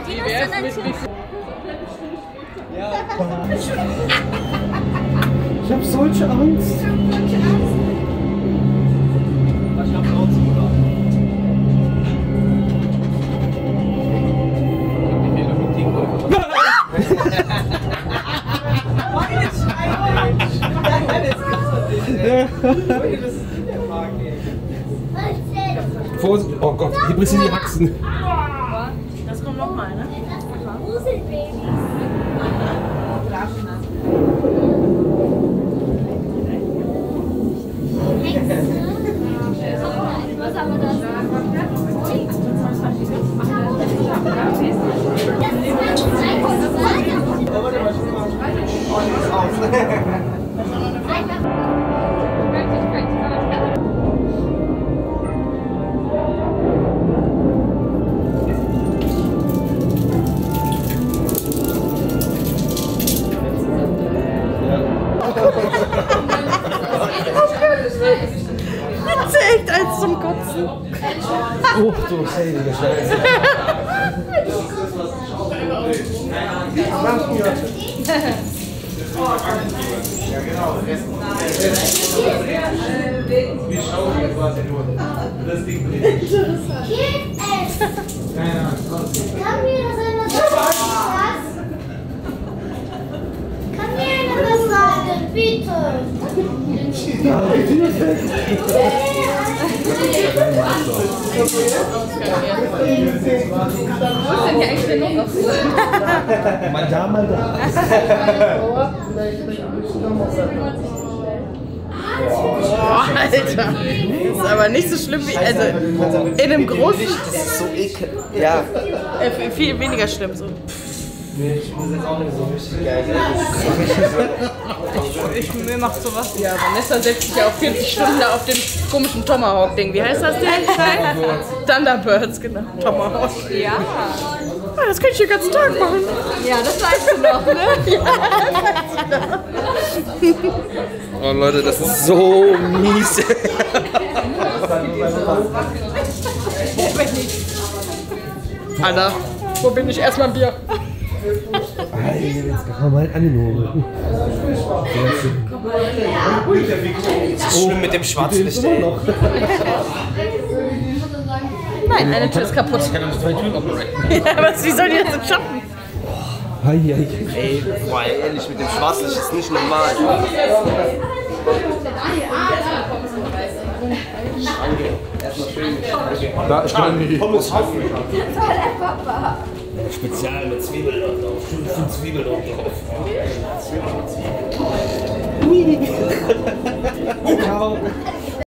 Wie wär's mit mich? Ja. Ich hab solche Angst. Ich hab auch zu Vorsicht! Oh Gott, hier brissen die Haxen. Das kommt nochmal, ne? Was haben wir da? Das ist echt eins zum Kotzen. Oh, du heilige Scheiße. Ja, genau. Wir schauen hier quasi nur. Das Ding drin. Keine Ahnung. Kann mir das einmal sagen? Kann mir einer das sagen, bitte? Mal da, mal da. Alter, das ist aber nicht so schlimm wie, also in einem großen, Das ist so ekel. Ja. Viel weniger schlimm so. Nee, ich muss jetzt auch nicht so richtig geil. Mir macht sowas, ja, Vanessa setzt sich ja auf 40 Stunden da auf dem komischen Tomahawk-Ding. Wie heißt das denn? Thunderbirds, genau. Tomahawk. Ja. Ah, das könnte ich den ganzen Tag machen. Ja, das weißt du noch, ne? Oh Leute, das ist so mies. Anna, wo bin ich? Erstmal ein Bier. Jetzt kann man mal angenommen. Das ist schlimm mit dem Schwarzlicht, ey. Nein, eine Tür ist kaputt. Ich kann doch nicht zwei Türen operieren. Ja, was, wie soll die das denn schaffen? Ey, boah, ehrlich, mit dem Schwarzlicht ist nicht normal. Da, ich kann nicht. Spezial mit Zwiebeln drauf. 5 Zwiebeln drauf.